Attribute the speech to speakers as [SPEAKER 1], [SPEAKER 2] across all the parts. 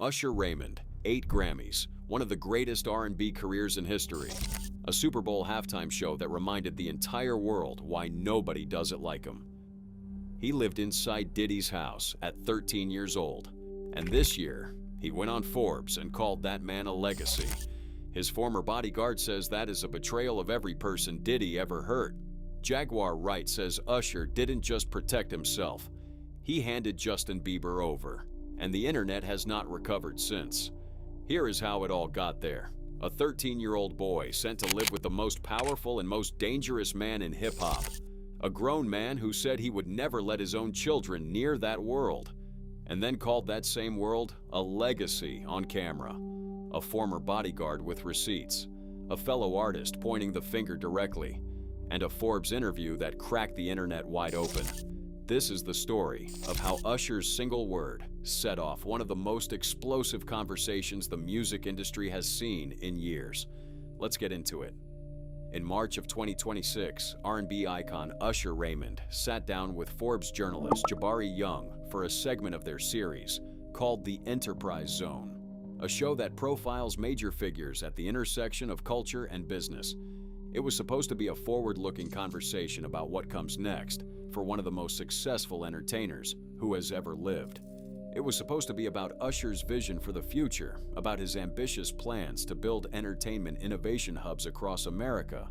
[SPEAKER 1] Usher Raymond, 8 Grammys, one of the greatest R&B careers in history. A Super Bowl halftime show that reminded the entire world why nobody does it like him. He lived inside Diddy's house at 13 years old. And this year, he went on Forbes and called that man a legacy. His former bodyguard says that is a betrayal of every person Diddy ever hurt. Jaguar Wright says Usher didn't just protect himself, he handed Justin Bieber over. And the internet has not recovered since. Here is how it all got there. A 13-year-old boy sent to live with the most powerful and most dangerous man in hip-hop. A grown man who said he would never let his own children near that world. And then called that same world a legacy on camera. A former bodyguard with receipts. A fellow artist pointing the finger directly. And a Forbes interview that cracked the internet wide open. This is the story of how Usher's single word set off one of the most explosive conversations the music industry has seen in years. Let's get into it. In March of 2026, R&B icon Usher Raymond sat down with Forbes journalist Jabari Young for a segment of their series called The Enterprise Zone, a show that profiles major figures at the intersection of culture and business. It was supposed to be a forward-looking conversation about what comes next for one of the most successful entertainers who has ever lived. It was supposed to be about Usher's vision for the future, about his ambitious plans to build entertainment innovation hubs across America,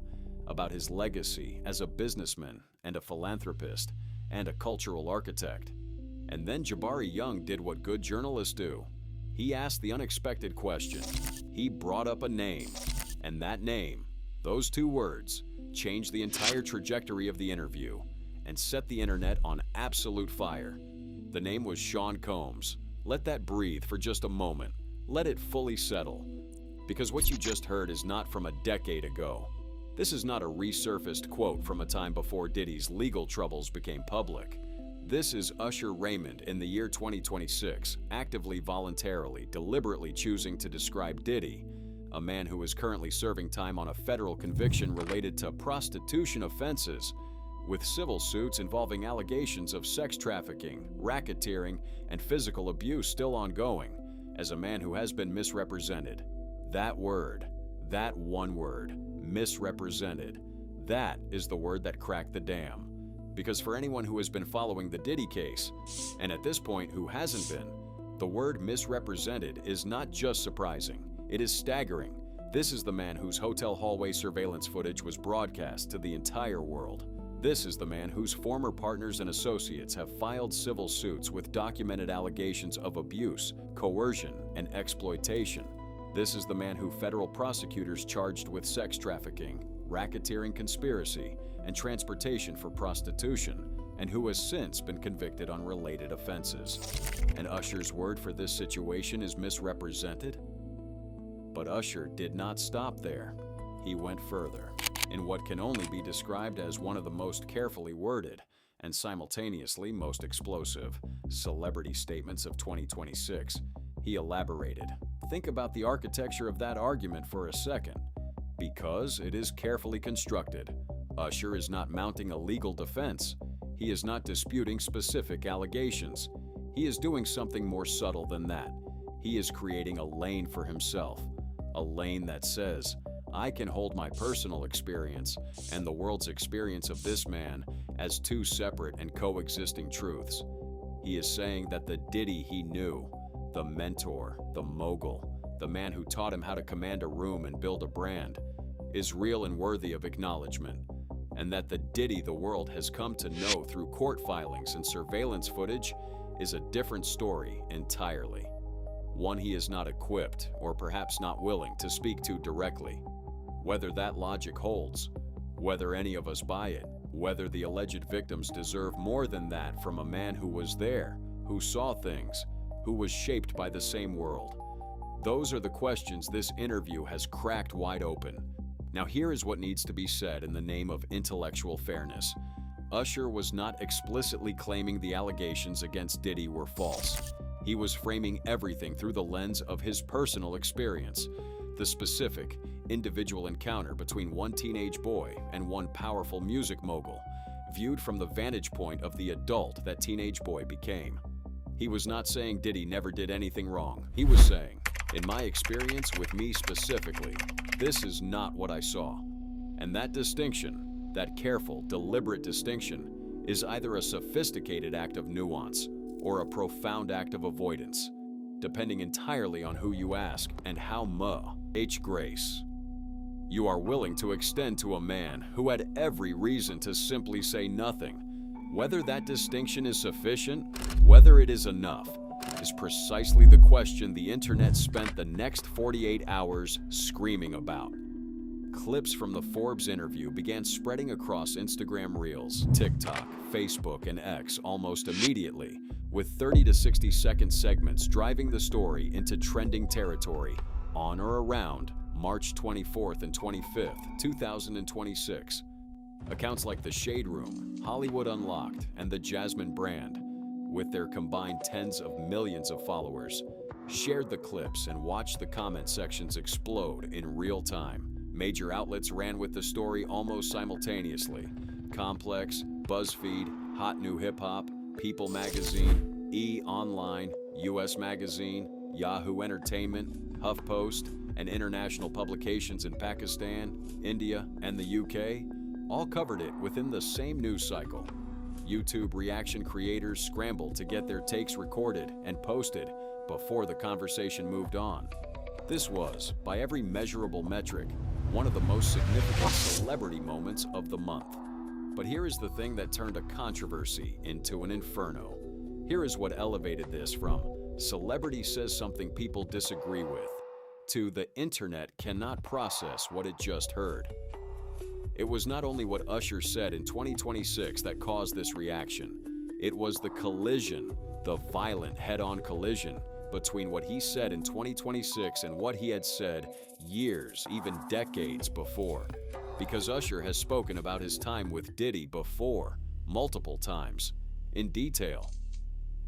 [SPEAKER 1] about his legacy as a businessman and a philanthropist and a cultural architect. And then Jabari Young did what good journalists do. He asked the unexpected question. He brought up a name, and that name, those two words, changed the entire trajectory of the interview and set the internet on absolute fire. The name was Sean Combs. Let that breathe for just a moment. Let it fully settle. Because what you just heard is not from a decade ago. This is not a resurfaced quote from a time before Diddy's legal troubles became public. This is Usher Raymond in the year 2026, actively, voluntarily, deliberately choosing to describe Diddy, a man who is currently serving time on a federal conviction related to prostitution offenses, with civil suits involving allegations of sex trafficking, racketeering, and physical abuse still ongoing, as a man who has been misrepresented. That word, that one word, misrepresented, that is the word that cracked the dam. Because for anyone who has been following the Diddy case, and at this point who hasn't been, the word misrepresented is not just surprising, it is staggering. This is the man whose hotel hallway surveillance footage was broadcast to the entire world. This is the man whose former partners and associates have filed civil suits with documented allegations of abuse, coercion, and exploitation. This is the man who federal prosecutors charged with sex trafficking, racketeering conspiracy, and transportation for prostitution, and who has since been convicted on related offenses. And Usher's word for this situation is misrepresented? But Usher did not stop there. He went further. In what can only be described as one of the most carefully worded and simultaneously most explosive celebrity statements of 2026, he elaborated. Think about the architecture of that argument for a second. Because it is carefully constructed, Usher is not mounting a legal defense. He is not disputing specific allegations. He is doing something more subtle than that. He is creating a lane for himself, a lane that says, I can hold my personal experience and the world's experience of this man as two separate and coexisting truths. He is saying that the Diddy he knew, the mentor, the mogul, the man who taught him how to command a room and build a brand, is real and worthy of acknowledgement, and that the Diddy the world has come to know through court filings and surveillance footage is a different story entirely. One he is not equipped, or perhaps not willing, to speak to directly. Whether that logic holds, whether any of us buy it, whether the alleged victims deserve more than that from a man who was there, who saw things, who was shaped by the same world. Those are the questions this interview has cracked wide open. Now here is what needs to be said in the name of intellectual fairness. Usher was not explicitly claiming the allegations against Diddy were false. He was framing everything through the lens of his personal experience, the specific, individual encounter between one teenage boy and one powerful music mogul, viewed from the vantage point of the adult that teenage boy became. He was not saying Diddy never did anything wrong. He was saying, in my experience with me specifically, this is not what I saw. And that distinction, that careful, deliberate distinction, is either a sophisticated act of nuance or a profound act of avoidance, depending entirely on who you ask and how much grace you are willing to extend to a man who had every reason to simply say nothing. Whether that distinction is sufficient, whether it is enough, is precisely the question the internet spent the next 48 hours screaming about. Clips from the Forbes interview began spreading across Instagram Reels, TikTok, Facebook, and X almost immediately, with 30 to 60-second segments driving the story into trending territory on or around March 24th and 25th, 2026. Accounts like The Shade Room, Hollywood Unlocked, and The Jasmine Brand, with their combined tens of millions of followers, shared the clips and watched the comment sections explode in real time. Major outlets ran with the story almost simultaneously. Complex, BuzzFeed, Hot New Hip Hop, People Magazine, E! Online, US Magazine, Yahoo Entertainment, HuffPost, and international publications in Pakistan, India, and the UK all covered it within the same news cycle. YouTube reaction creators scrambled to get their takes recorded and posted before the conversation moved on. This was, by every measurable metric, one of the most significant celebrity moments of the month. But here is the thing that turned a controversy into an inferno. Here is what elevated this from "celebrity says something people disagree with" to "the internet cannot process what it just heard." It was not only what Usher said in 2026 that caused this reaction. It was the collision, the violent head-on collision between what he said in 2026 and what he had said years, even decades before. Because Usher has spoken about his time with Diddy before, multiple times, in detail.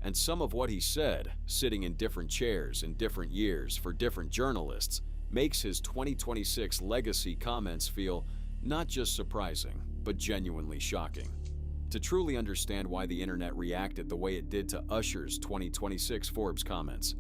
[SPEAKER 1] And some of what he said, sitting in different chairs in different years for different journalists, makes his 2026 legacy comments feel not just surprising, but genuinely shocking. To truly understand why the internet reacted the way it did to Usher's 2026 Forbes comments,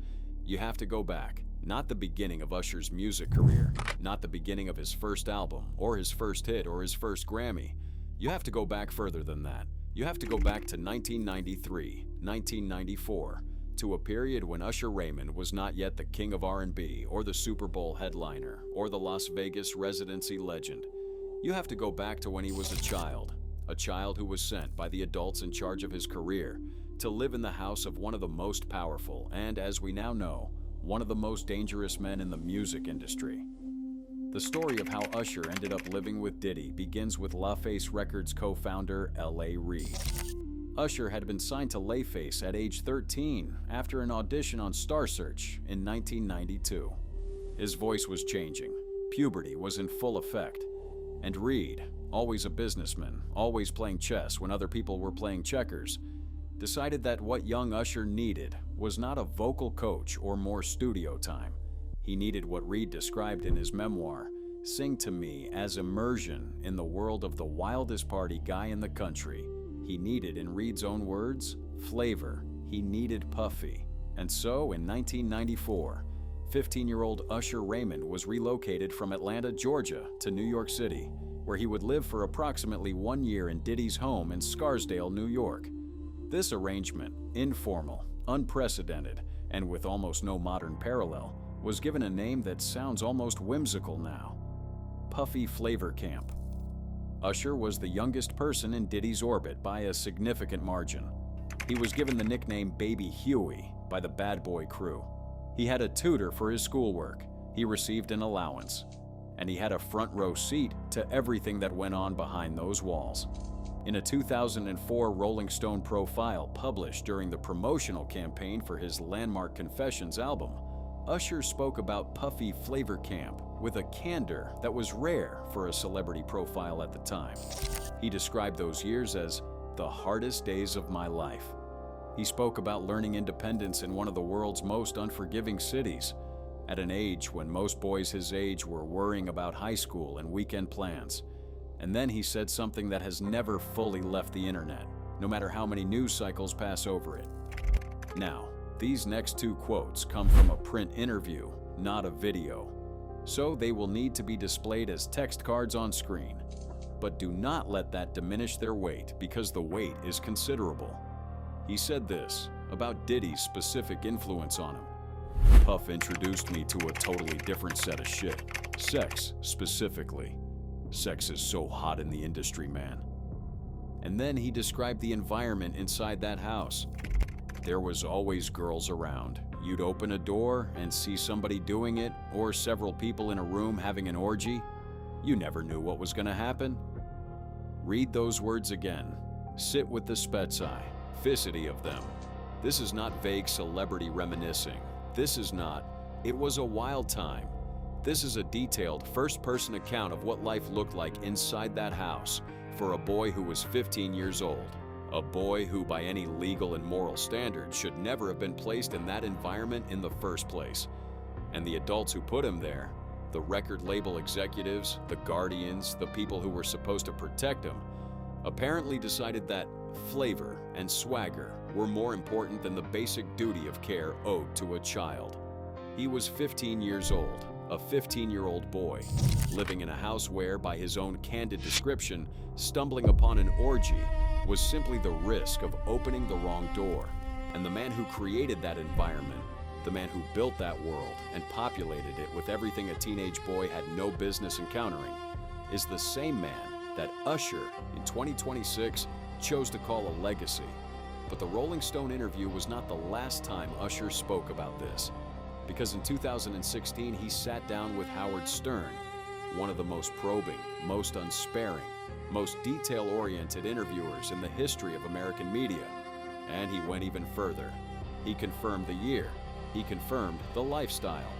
[SPEAKER 1] you have to go back, not the beginning of Usher's music career, not the beginning of his first album, or his first hit, or his first Grammy. You have to go back further than that. You have to go back to 1993, 1994, to a period when Usher Raymond was not yet the king of R&B, or the Super Bowl headliner, or the Las Vegas residency legend. You have to go back to when he was a child who was sent by the adults in charge of his career to live in the house of one of the most powerful and, as we now know, one of the most dangerous men in the music industry. The story of how Usher ended up living with Diddy begins with LaFace Records co-founder L.A. Reid. Usher had been signed to LaFace at age 13 after an audition on Star Search in 1992. His voice was changing, puberty was in full effect, and Reid, always a businessman, always playing chess when other people were playing checkers, decided that what young Usher needed was not a vocal coach or more studio time. He needed what Reid described in his memoir, "Sing to Me," as immersion in the world of the wildest party guy in the country. He needed, in Reid's own words, flavor. He needed Puffy. And so, in 1994, 15-year-old Usher Raymond was relocated from Atlanta, Georgia, to New York City, where he would live for approximately 1 year in Diddy's home in Scarsdale, New York. This arrangement, informal, unprecedented, and with almost no modern parallel, was given a name that sounds almost whimsical now: Puffy Flavor Camp. Usher was the youngest person in Diddy's orbit by a significant margin. He was given the nickname Baby Huey by the Bad Boy crew. He had a tutor for his schoolwork, he received an allowance, and he had a front row seat to everything that went on behind those walls. In a 2004 Rolling Stone profile published during the promotional campaign for his landmark Confessions album, Usher spoke about Puffy Flavor Camp with a candor that was rare for a celebrity profile at the time. He described those years as the hardest days of my life. He spoke about learning independence in one of the world's most unforgiving cities, at an age when most boys his age were worrying about high school and weekend plans. And then he said something that has never fully left the internet, no matter how many news cycles pass over it. Now, these next two quotes come from a print interview, not a video, so they will need to be displayed as text cards on screen. But do not let that diminish their weight, because the weight is considerable. He said this about Diddy's specific influence on him. Puff introduced me to a totally different set of shit. Sex, specifically. Sex is so hot in the industry, man. And then he described the environment inside that house. There was always girls around. You'd open a door and see somebody doing it, or several people in a room having an orgy. You never knew what was going to happen. Read those words again. Sit with the specificity of them. This is not vague celebrity reminiscing. This is not, "It was a wild time." This is a detailed first-person account of what life looked like inside that house for a boy who was 15 years old. A boy who, by any legal and moral standard, should never have been placed in that environment in the first place. And the adults who put him there, the record label executives, the guardians, the people who were supposed to protect him, apparently decided that flavor and swagger were more important than the basic duty of care owed to a child. He was 15 years old, a 15-year-old boy, living in a house where, by his own candid description, stumbling upon an orgy was simply the risk of opening the wrong door. And the man who created that environment, the man who built that world and populated it with everything a teenage boy had no business encountering, is the same man that Usher, in 2026, chose to call a legacy. But the Rolling Stone interview was not the last time Usher spoke about this, because in 2016 he sat down with Howard Stern, one of the most probing, most unsparing, most detail-oriented interviewers in the history of American media. And he went even further. He confirmed the year. He confirmed the lifestyle.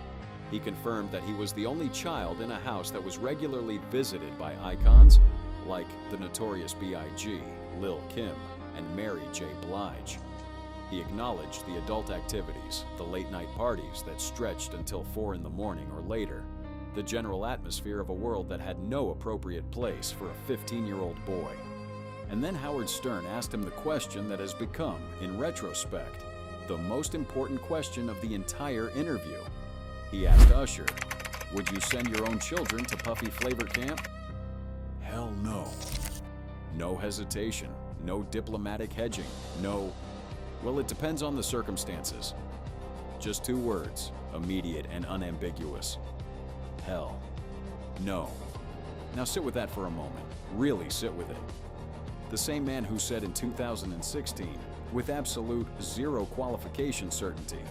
[SPEAKER 1] He confirmed that he was the only child in a house that was regularly visited by icons like the Notorious B.I.G., Lil' Kim, and Mary J. Blige. He acknowledged the adult activities, the late-night parties that stretched until 4 in the morning or later, the general atmosphere of a world that had no appropriate place for a 15-year-old boy. And then Howard Stern asked him the question that has become, in retrospect, the most important question of the entire interview. He asked Usher, "Would you send your own children to Puffy Flavor Camp?" Hell no. No hesitation, no diplomatic hedging, no, well, it depends on the circumstances. Just 2 words, immediate and unambiguous. Hell no. Now sit with that for a moment. Really sit with it. The same man who said in 2016, with absolute zero qualification certainty,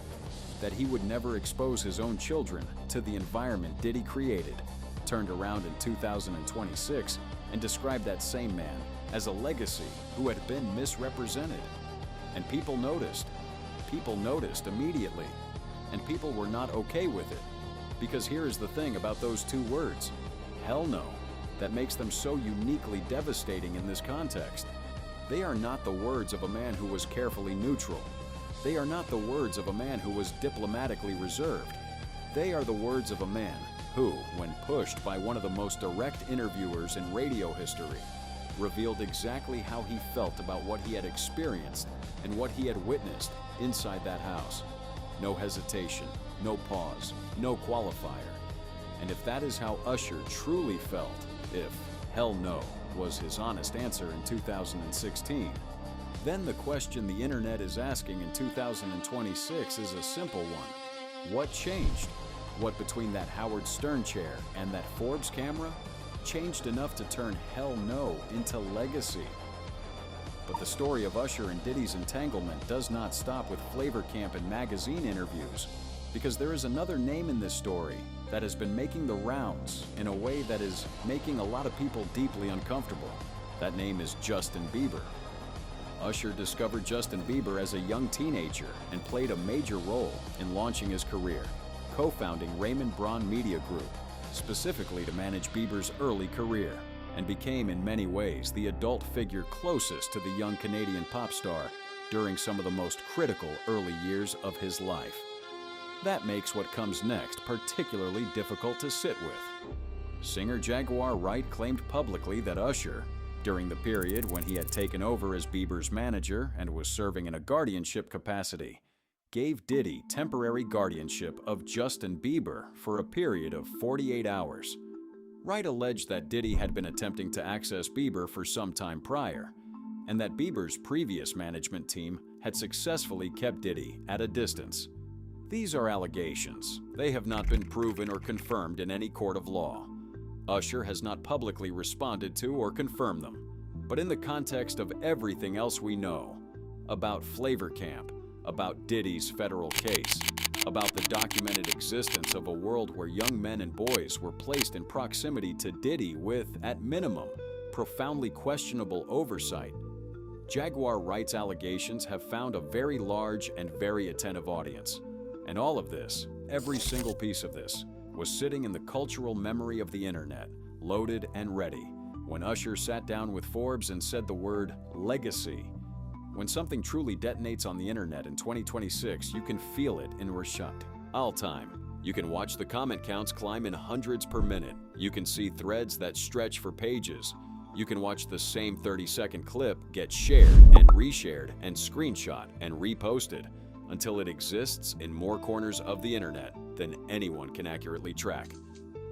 [SPEAKER 1] that he would never expose his own children to the environment Diddy created, turned around in 2026 and described that same man as a legacy who had been misrepresented. And people noticed. People noticed immediately. And people were not okay with it. Because here is the thing about those 2 words, hell no, that makes them so uniquely devastating in this context. They are not the words of a man who was carefully neutral. They are not the words of a man who was diplomatically reserved. They are the words of a man who, when pushed by one of the most direct interviewers in radio history, revealed exactly how he felt about what he had experienced and what he had witnessed inside that house. No hesitation, no pause, no qualifier. And if that is how Usher truly felt, if hell no was his honest answer in 2016, then the question the internet is asking in 2026 is a simple one. What changed? What between that Howard Stern chair and that Forbes camera changed enough to turn hell no into legacy? But the story of Usher and Diddy's entanglement does not stop with Flavor Camp and magazine interviews, because there is another name in this story that has been making the rounds in a way that is making a lot of people deeply uncomfortable. That name is Justin Bieber. Usher discovered Justin Bieber as a young teenager and played a major role in launching his career, co-founding Raymond Braun Media Group, specifically to manage Bieber's early career, and became in many ways the adult figure closest to the young Canadian pop star during some of the most critical early years of his life. That makes what comes next particularly difficult to sit with. Singer Jaguar Wright claimed publicly that Usher, during the period when he had taken over as Bieber's manager and was serving in a guardianship capacity, gave Diddy temporary guardianship of Justin Bieber for a period of 48 hours. Wright alleged that Diddy had been attempting to access Bieber for some time prior, and that Bieber's previous management team had successfully kept Diddy at a distance. These are allegations. They have not been proven or confirmed in any court of law. Usher has not publicly responded to or confirmed them. But in the context of everything else we know about Flavor Camp, about Diddy's federal case, about the documented existence of a world where young men and boys were placed in proximity to Diddy with, at minimum, profoundly questionable oversight, Jaguar Wright's allegations have found a very large and very attentive audience. And all of this, every single piece of this, was sitting in the cultural memory of the internet, loaded and ready, when Usher sat down with Forbes and said the word legacy. When something truly detonates on the internet in 2026, you can feel it in Rashad. All time. You can watch the comment counts climb in hundreds per minute. You can see threads that stretch for pages. You can watch the same 30-second clip get shared and reshared and screenshot and reposted until it exists in more corners of the internet than anyone can accurately track.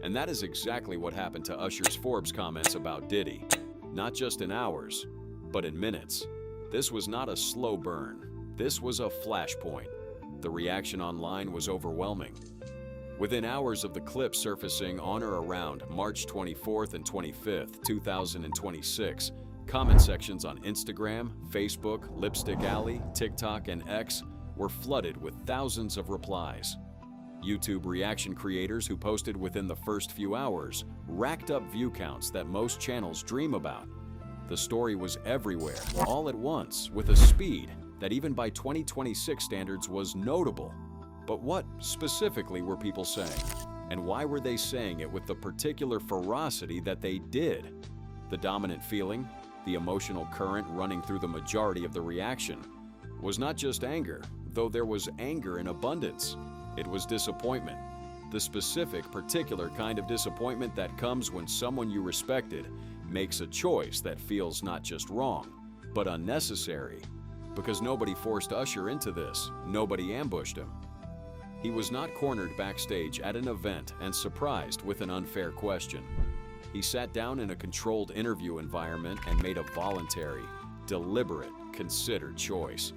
[SPEAKER 1] And that is exactly what happened to Usher's Forbes comments about Diddy. Not just in hours, but in minutes. This was not a slow burn. This was a flashpoint. The reaction online was overwhelming. Within hours of the clip surfacing on or around March 24th and 25th, 2026, comment sections on Instagram, Facebook, Lipstick Alley, TikTok, and X were flooded with thousands of replies. YouTube reaction creators who posted within the first few hours racked up view counts that most channels dream about. The story was everywhere, all at once, with a speed that even by 2026 standards was notable. But what specifically were people saying? And why were they saying it with the particular ferocity that they did? The dominant feeling, the emotional current running through the majority of the reaction, was not just anger, though there was anger in abundance. It was disappointment. The specific, particular kind of disappointment that comes when someone you respected makes a choice that feels not just wrong, but unnecessary. Because nobody forced Usher into this, nobody ambushed him. He was not cornered backstage at an event and surprised with an unfair question. He sat down in a controlled interview environment and made a voluntary, deliberate, considered choice.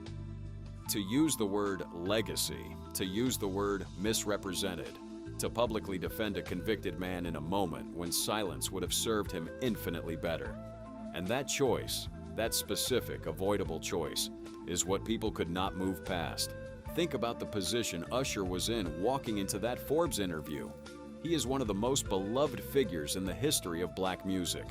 [SPEAKER 1] To use the word legacy, to use the word misrepresented, to publicly defend a convicted man in a moment when silence would have served him infinitely better. And that choice, that specific, avoidable choice, is what people could not move past. Think about the position Usher was in walking into that Forbes interview. He is one of the most beloved figures in the history of black music.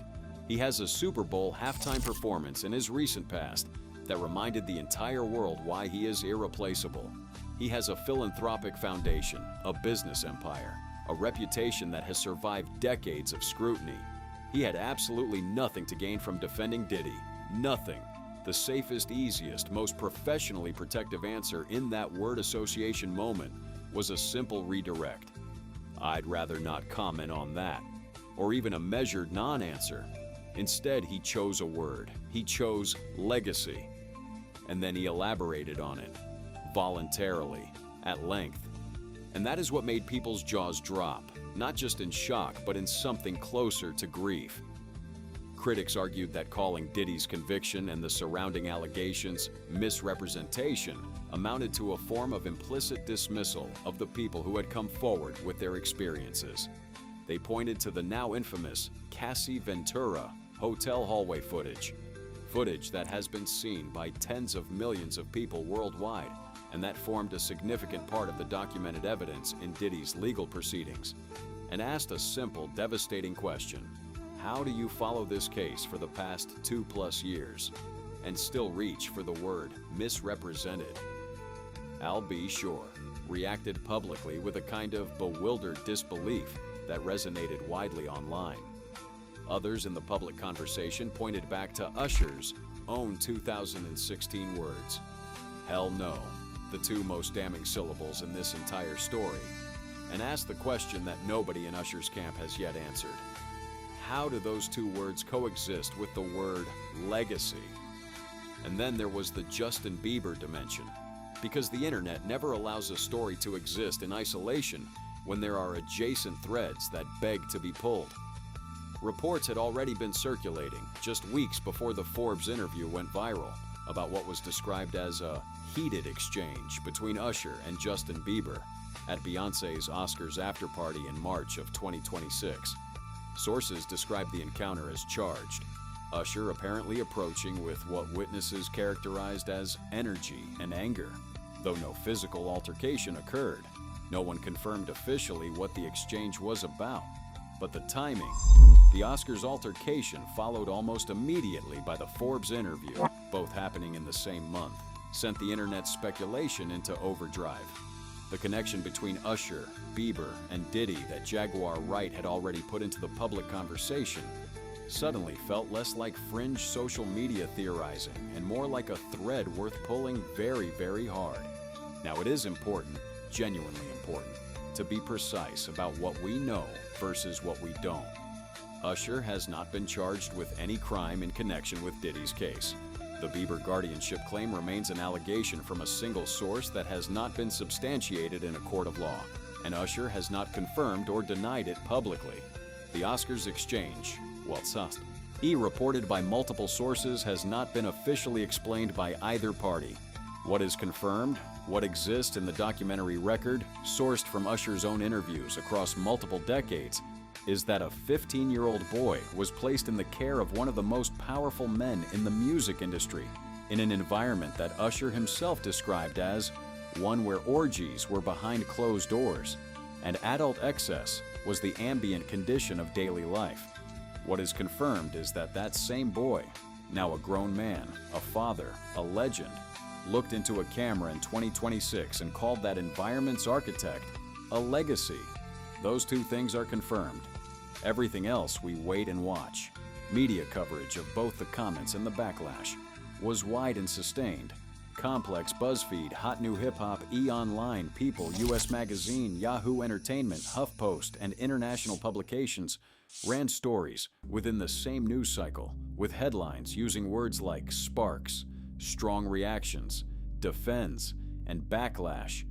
[SPEAKER 1] He has a Super Bowl halftime performance in his recent past that reminded the entire world why he is irreplaceable. He has a philanthropic foundation, a business empire, a reputation that has survived decades of scrutiny. He had absolutely nothing to gain from defending Diddy. Nothing. The safest, easiest, most professionally protective answer in that word association moment was a simple redirect. I'd rather not comment on that, or even a measured non-answer. Instead, he chose a word. He chose legacy. And then he elaborated on it, voluntarily, at length. And that is what made people's jaws drop, not just in shock, but in something closer to grief. Critics argued that calling Diddy's conviction and the surrounding allegations misrepresentation amounted to a form of implicit dismissal of the people who had come forward with their experiences. They pointed to the now infamous Cassie Ventura hotel hallway footage that has been seen by tens of millions of people worldwide, and that formed a significant part of the documented evidence in Diddy's legal proceedings, and asked a simple, devastating question. How do you follow this case for the past 2+ years and still reach for the word misrepresented? Al B. Sure reacted publicly with a kind of bewildered disbelief that resonated widely online. Others in the public conversation pointed back to Usher's own 2016 words. Hell no, the two most damning syllables in this entire story, and asked the question that nobody in Usher's camp has yet answered. How do those two words coexist with the word legacy? And then there was the Justin Bieber dimension. because the internet never allows a story to exist in isolation when there are adjacent threads that beg to be pulled. Reports had already been circulating just weeks before the Forbes interview went viral about what was described as a heated exchange between Usher and Justin Bieber at Beyoncé's Oscars after-party in March of 2026. Sources described the encounter as charged, Usher apparently approaching with what witnesses characterized as energy and anger. Though no physical altercation occurred, no one confirmed officially what the exchange was about. But the timing, the Oscars altercation followed almost immediately by the Forbes interview, both happening in the same month, sent the internet's speculation into overdrive. The connection between Usher, Bieber, and Diddy that Jaguar Wright had already put into the public conversation suddenly felt less like fringe social media theorizing and more like a thread worth pulling very, very hard. Now, it is important, genuinely important, to be precise about what we know versus what we don't. Usher has not been charged with any crime in connection with Diddy's case. The Bieber guardianship claim remains an allegation from a single source that has not been substantiated in a court of law, and Usher has not confirmed or denied it publicly. The Oscars exchange, reported by multiple sources, has not been officially explained by either party. What is confirmed, what exists in the documentary record, sourced from Usher's own interviews across multiple decades, is that a 15-year-old boy was placed in the care of one of the most powerful men in the music industry, in an environment that Usher himself described as one where orgies were behind closed doors, and adult excess was the ambient condition of daily life. What is confirmed is that that same boy, now a grown man, a father, a legend, looked into a camera in 2026 and called that environment's architect a legacy. Those two things are confirmed. Everything else we wait and watch. Media coverage of both the comments and the backlash was wide and sustained. Complex, BuzzFeed, Hot New Hip Hop, E! Online, People, US Magazine, Yahoo Entertainment, HuffPost, and international publications ran stories within the same news cycle, with headlines using words like sparks, strong reactions, defends, and backlash.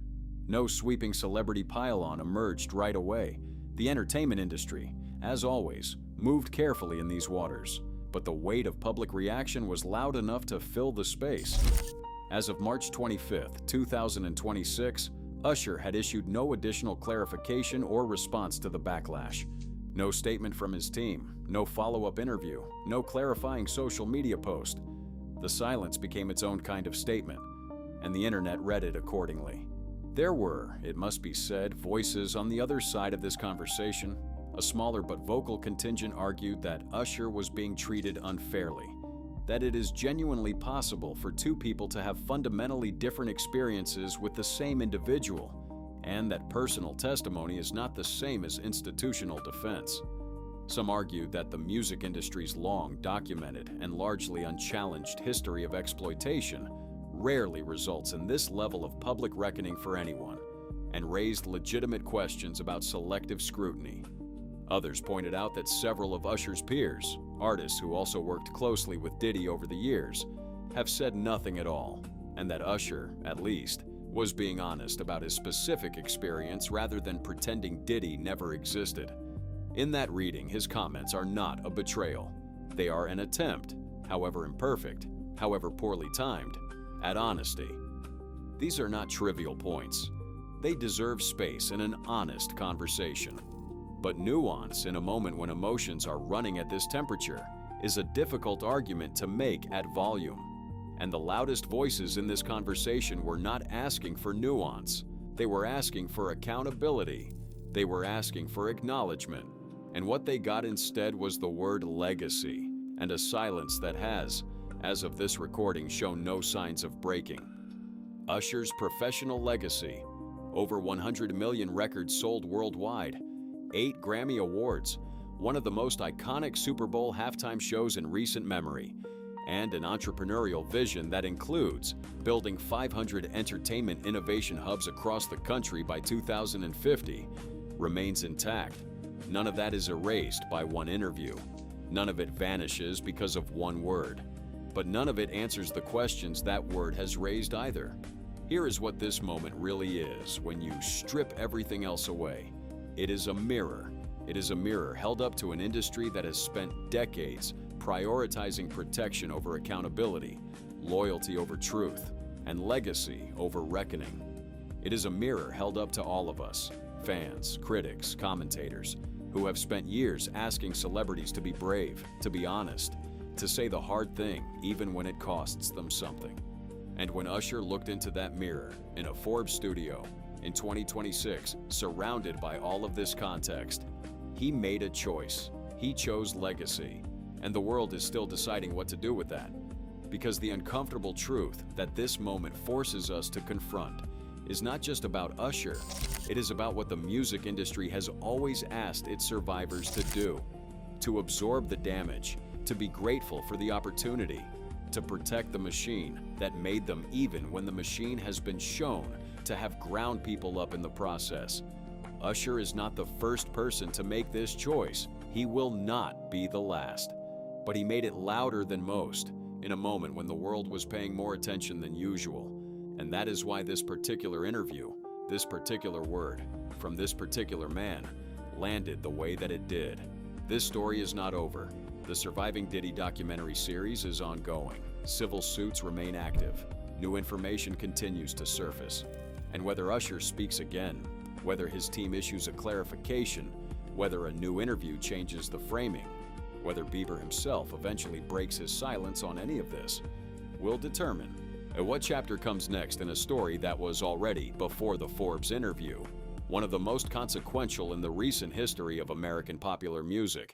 [SPEAKER 1] No sweeping celebrity pile-on emerged right away. The entertainment industry, as always, moved carefully in these waters, but the weight of public reaction was loud enough to fill the space. As of March 25, 2026, Usher had issued no additional clarification or response to the backlash. No statement from his team, no follow-up interview, no clarifying social media post. The silence became its own kind of statement, and the internet read it accordingly. There were, it must be said, voices on the other side of this conversation. A smaller but vocal contingent argued that Usher was being treated unfairly, that it is genuinely possible for two people to have fundamentally different experiences with the same individual, and that personal testimony is not the same as institutional defense. Some argued that the music industry's long, documented, and largely unchallenged history of exploitation rarely results in this level of public reckoning for anyone, and raised legitimate questions about selective scrutiny. Others pointed out that several of Usher's peers, artists who also worked closely with Diddy over the years, have said nothing at all, and that Usher, at least, was being honest about his specific experience rather than pretending Diddy never existed. In that reading, his comments are not a betrayal. They are an attempt, however imperfect, however poorly timed, at honesty. These are not trivial points. They deserve space in an honest conversation. But nuance in a moment when emotions are running at this temperature is a difficult argument to make at volume. And the loudest voices in this conversation were not asking for nuance. They were asking for accountability. They were asking for acknowledgement. And what they got instead was the word legacy, and a silence that has, as of this recording, shown no signs of breaking. Usher's professional legacy: over 100 million records sold worldwide, 8 Grammy Awards, one of the most iconic Super Bowl halftime shows in recent memory, and an entrepreneurial vision that includes building 500 entertainment innovation hubs across the country by 2050, remains intact. None of that is erased by one interview. None of it vanishes because of one word. But none of it answers the questions that word has raised either. Here is what this moment really is when you strip everything else away. It is a mirror. It is a mirror held up to an industry that has spent decades prioritizing protection over accountability, loyalty over truth, and legacy over reckoning. It is a mirror held up to all of us, fans, critics, commentators, who have spent years asking celebrities to be brave, to be honest, to say the hard thing even when it costs them something. And when Usher looked into that mirror in a Forbes studio in 2026, surrounded by all of this context, he made a choice. He chose legacy, and the world is still deciding what to do with that. Because the uncomfortable truth that this moment forces us to confront is not just about Usher, it is about what the music industry has always asked its survivors to do: to absorb the damage, to be grateful for the opportunity, to protect the machine that made them, even when the machine has been shown to have ground people up in the process. Usher is not the first person to make this choice. He will not be the last. But he made it louder than most, in a moment when the world was paying more attention than usual. And that is why this particular interview, this particular word, from this particular man, landed the way that it did. This story is not over. The Surviving Diddy documentary series is ongoing. Civil suits remain active. New information continues to surface. And whether Usher speaks again, whether his team issues a clarification, whether a new interview changes the framing, whether Bieber himself eventually breaks his silence on any of this, will determine what chapter comes next in a story that was already, before the Forbes interview, one of the most consequential in the recent history of American popular music.